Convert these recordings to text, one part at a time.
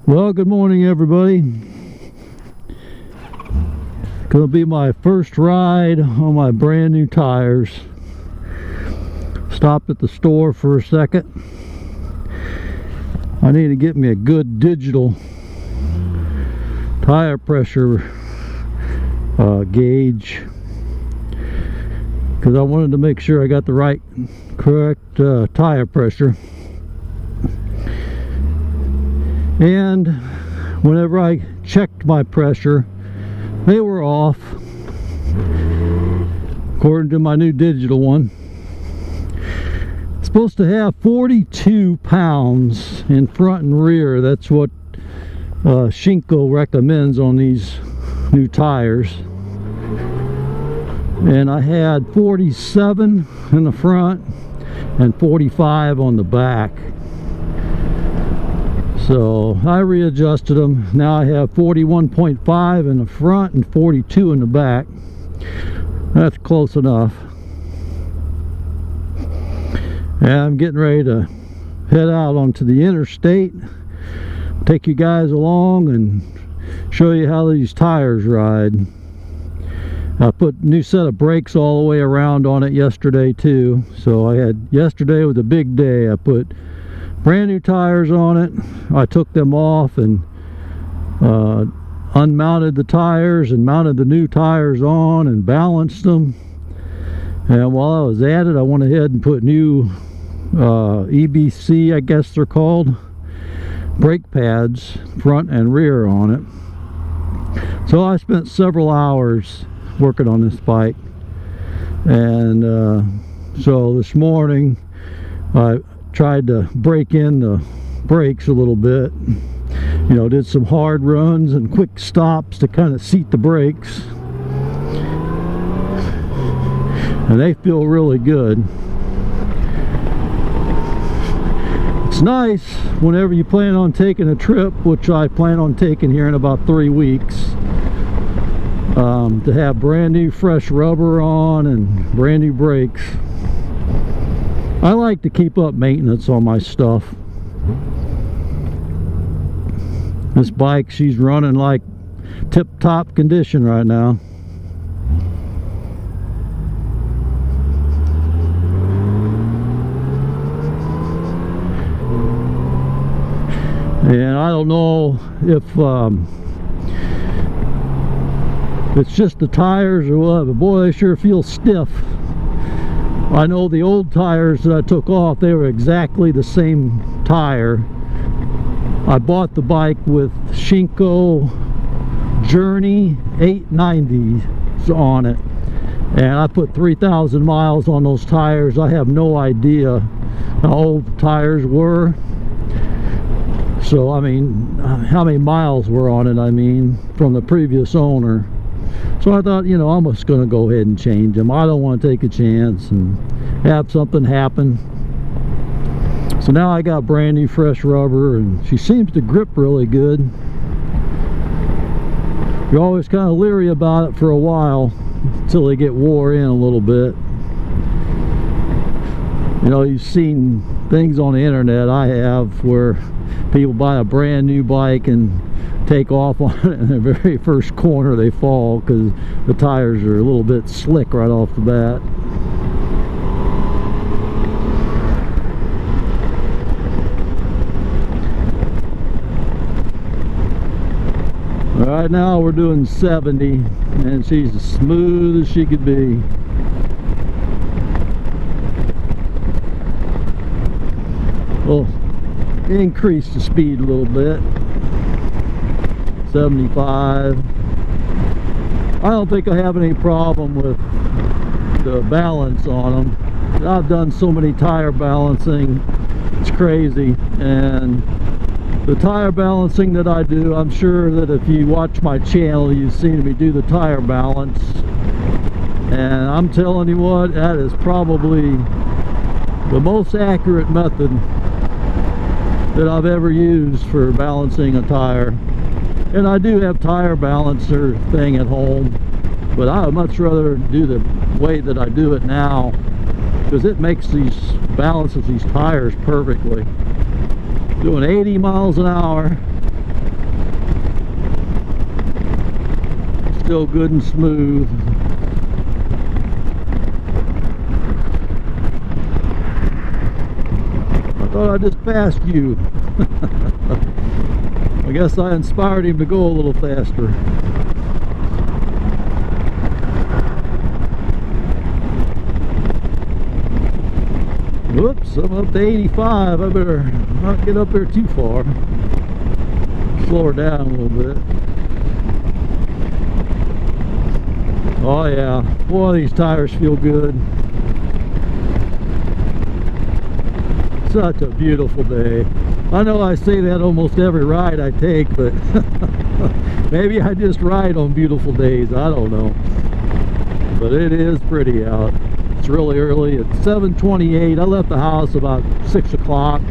Well, good morning, everybody. Gonna be my first ride on my brand new tires. Stopped at the store for a second. I need to get me a good digital tire pressure gauge, because I wanted to make sure I got the correct tire pressure. And whenever I checked my pressure, they were off according to my new digital one. It's supposed to have 42 pounds in front and rear. That's what Shinko recommends on these new tires. And I had 47 in the front and 45 on the back. So I readjusted them. Now I have 41.5 in the front and 42 in the back. That's close enough. And I'm getting ready to head out onto the interstate, take you guys along and show you how these tires ride. I put a new set of brakes all the way around on it yesterday too. So yesterday was a big day. I put brand new tires on it. I took them off and unmounted the tires and mounted the new tires on and balanced them. And while I was at it, I went ahead and put new EBC, I guess they're called, brake pads front and rear on it. So I spent several hours working on this bike. And so this morning I tried to break in the brakes a little bit, you know, did some hard runs and quick stops to kind of seat the brakes, and they feel really good. It's nice whenever you plan on taking a trip, which I plan on taking here in about 3 weeks, to have brand new fresh rubber on and brand new brakes. I like to keep up maintenance on my stuff. This bike, she's running like tip-top condition right now. And I don't know if it's just the tires or what, but boy, they sure feel stiff. I know the old tires that I took off, they were exactly the same tire. I bought the bike with Shinko Journey 890s on it, and I put 3,000 miles on those tires. I have no idea how old the tires were. So I mean, how many miles were on it, I mean, from the previous owner. So I thought, you know, I'm just going to go ahead and change them. I don't want to take a chance and have something happen. So now I got brand new fresh rubber, and she seems to grip really good. You're always kind of leery about it for a while until they get wore in a little bit. You know, you've seen things on the internet, I have, where people buy a brand new bike and take off on it, in the very first corner they fall because the tires are a little bit slick right off the bat. Right now we're doing 70, and she's as smooth as she could be. We'll increase the speed a little bit. 75. I don't think I have any problem with the balance on them. I've done so many tire balancing, it's crazy. And the tire balancing that I do, I'm sure that if you watch my channel, you've seen me do the tire balance, and I'm telling you what, that is probably the most accurate method that I've ever used for balancing a tire. And I do have tire balancer thing at home, but I would much rather do the way that I do it now, because it makes balances these tires perfectly. Doing 80 miles an hour still good and smooth. I thought I just passed you. I guess I inspired him to go a little faster. Whoops, I'm up to 85. I better not get up there too far. Slow her down a little bit. Oh yeah, boy, these tires feel good. Such a beautiful day. I know I say that almost every ride I take, but maybe I just ride on beautiful days. I don't know. But it is pretty out. It's really early. It's 7:28. I left the house about 6 o'clock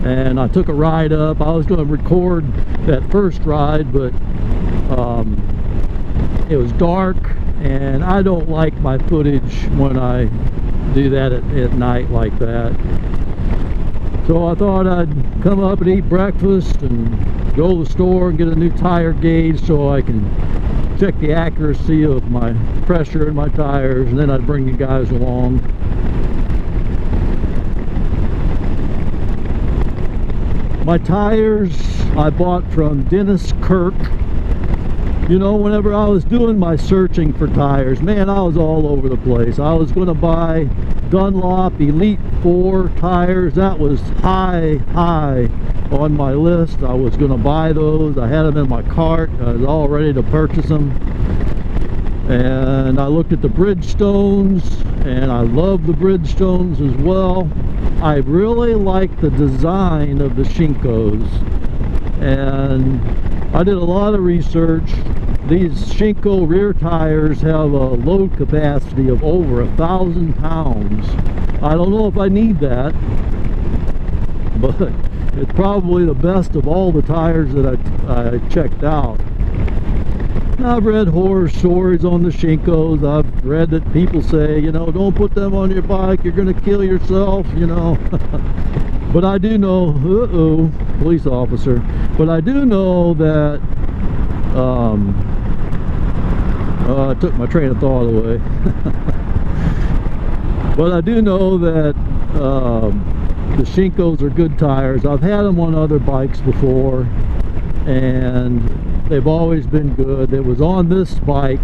and I took a ride up. I was going to record that first ride, but it was dark and I don't like my footage when I do that at night like that. So I thought I'd come up and eat breakfast and go to the store and get a new tire gauge so I can check the accuracy of my pressure in my tires, and then I'd bring you guys along. My tires I bought from Dennis Kirk. You know, whenever I was doing my searching for tires, man, I was all over the place. I was going to buy Dunlop Elite 4 tires. That was high on my list. I was going to buy those. I had them in my cart. I was all ready to purchase them. And I looked at the Bridgestones, and I love the Bridgestones as well. I really like the design of the Shinkos. And I did a lot of research. These Shinko rear tires have a load capacity of over 1,000 pounds. I don't know if I need that, but it's probably the best of all the tires that I checked out. Now, I've read horror stories on the Shinkos. I've read that people say, you know, don't put them on your bike, you're going to kill yourself, you know. But I do know, uh-oh, police officer, but I do know that, I took my train of thought away. But I do know that the Shinkos are good tires. I've had them on other bikes before, and they've always been good. It was on this bike,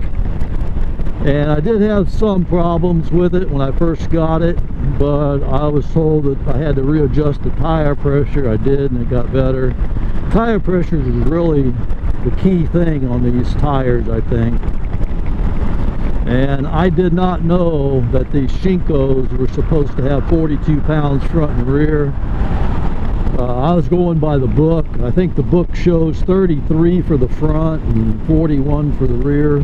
and I did have some problems with it when I first got it, but I was told that I had to readjust the tire pressure. I did, and it got better. Tire pressure is really the key thing on these tires, I think. And I did not know that these Shinkos were supposed to have 42 pounds front and rear. I was going by the book. I think the book shows 33 for the front and 41 for the rear.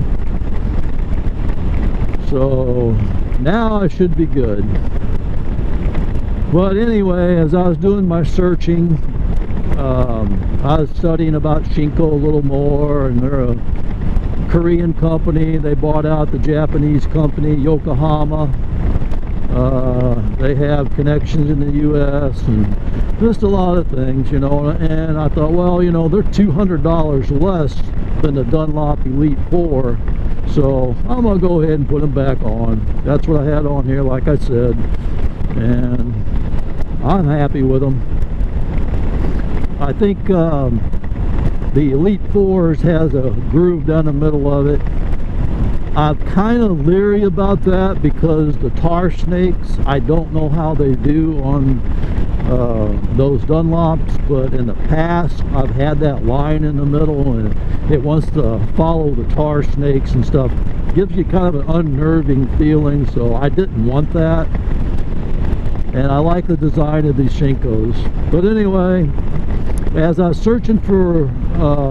So now I should be good. But anyway, as I was doing my searching, I was studying about Shinko a little more, and they're a Korean company. They bought out the Japanese company Yokohama. They have connections in the US and just a lot of things, you know. And I thought, well, you know, they're $200 less than the Dunlop Elite 4, so I'm gonna go ahead and put them back on. That's what I had on here, like I said, and I'm happy with them. I think the Elite 4s has a groove down the middle of it. I'm kind of leery about that because the tar snakes, I don't know how they do on those Dunlops, but in the past I've had that line in the middle and it wants to follow the tar snakes and stuff. It gives you kind of an unnerving feeling, so I didn't want that. And I like the design of these Shinkos. But anyway, as I was searching for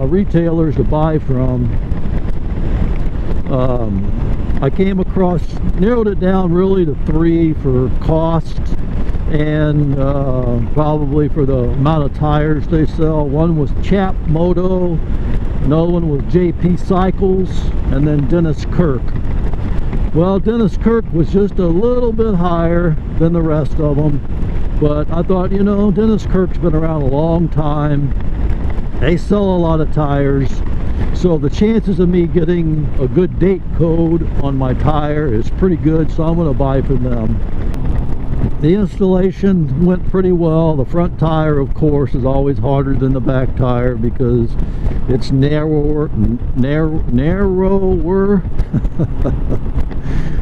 retailers to buy from, I came across, narrowed it down really to 3 for cost and probably for the amount of tires they sell. One was Chap Moto, another one was JP Cycles, and then Dennis Kirk. Well, Dennis Kirk was just a little bit higher than the rest of them, but I thought, you know, Dennis Kirk's been around a long time. They sell a lot of tires, So the chances of me getting a good date code on my tire is pretty good, so I'm going to buy from them. The installation went pretty well. The front tire, of course, is always harder than the back tire because it's narrower.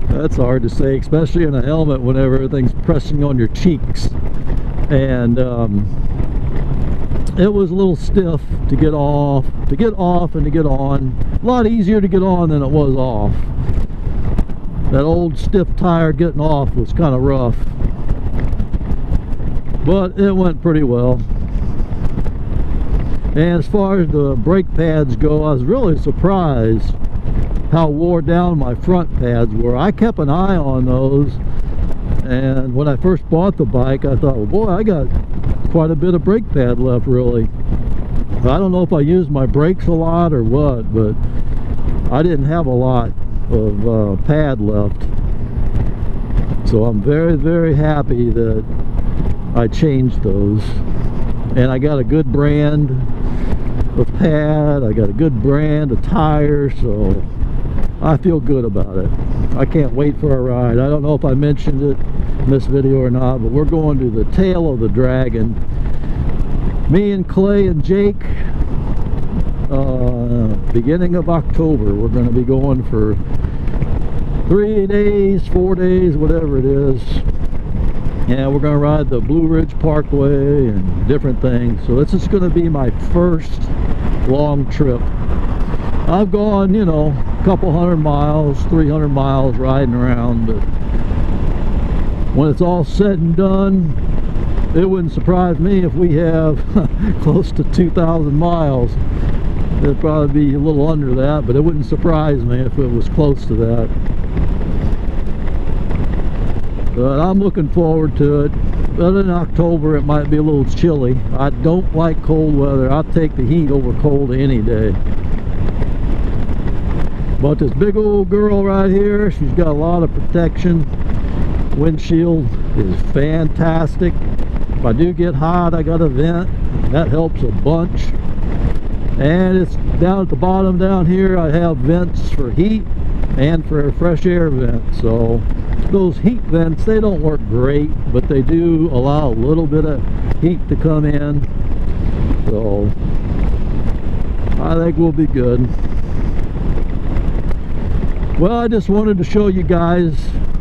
That's hard to say, especially in a helmet whenever everything's pressing on your cheeks. And it was a little stiff to get off and to get on. A lot easier to get on than it was off. That old stiff tire getting off was kind of rough, but it went pretty well. And as far as the brake pads go, I was really surprised how wore down my front pads were. I kept an eye on those, and when I first bought the bike I thought, well, boy, I got quite a bit of brake pad left, really. I don't know if I used my brakes a lot or what, but I didn't have a lot of pad left. So I'm very, very happy that I changed those. And I got a good brand of pad, I got a good brand of tires, so I feel good about it. I can't wait for a ride. I don't know if I mentioned it in this video or not, but we're going to the Tail of the Dragon. Me and Clay and Jake, beginning of October, we're going to be going for 3 days, 4 days, whatever it is. Yeah, we're going to ride the Blue Ridge Parkway and different things. So this is going to be my first long trip. I've gone, you know, a couple 100 miles, 300 miles riding around, but when it's all said and done, it wouldn't surprise me if we have close to 2,000 miles. It'd probably be a little under that, but it wouldn't surprise me if it was close to that. But I'm looking forward to it. But in October it might be a little chilly. I don't like cold weather. I'll take the heat over cold any day. But this big old girl right here, she's got a lot of protection. Windshield is fantastic. If I do get hot, I got a vent. That helps a bunch. And it's down at the bottom down here, I have vents for heat and for a fresh air vent. So those heat vents, they don't work great, but they do allow a little bit of heat to come in. So I think we'll be good. Well, I just wanted to show you guys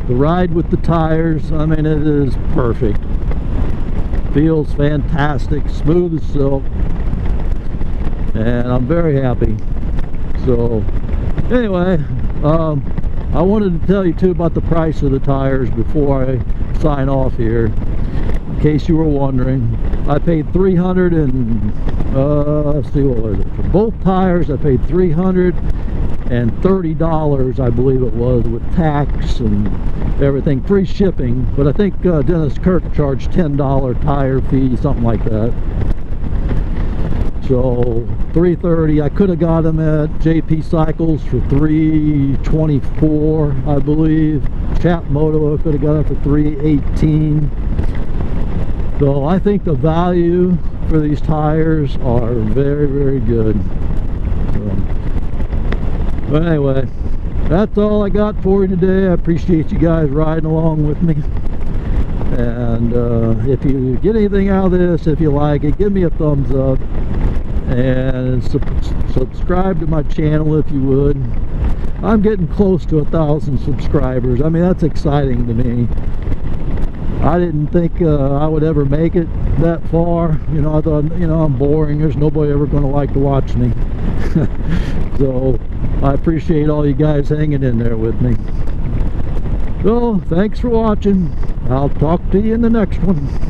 the ride with the tires. I mean, it is perfect. Feels fantastic, smooth as silk, and I'm very happy. So anyway, I wanted to tell you too about the price of the tires before I sign off here, in case you were wondering. I paid $300 and let's see, what was it, for both tires I paid $330, I believe it was, with tax and everything, free shipping. But I think Dennis Kirk charged $10 tire fee, something like that. So $330. I could have got them at JP Cycles for $324, I believe. Chap Moto, I could have got it for $318. So I think the value for these tires are very, very good. But anyway, that's all I got for you today. I appreciate you guys riding along with me. And if you get anything out of this, if you like it, give me a thumbs up. And subscribe to my channel if you would. I'm getting close to 1,000 subscribers. I mean, that's exciting to me. I didn't think I would ever make it that far. You know, I thought, you know, I'm boring. There's nobody ever going to like to watch me. So I appreciate all you guys hanging in there with me. So thanks for watching. I'll talk to you in the next one.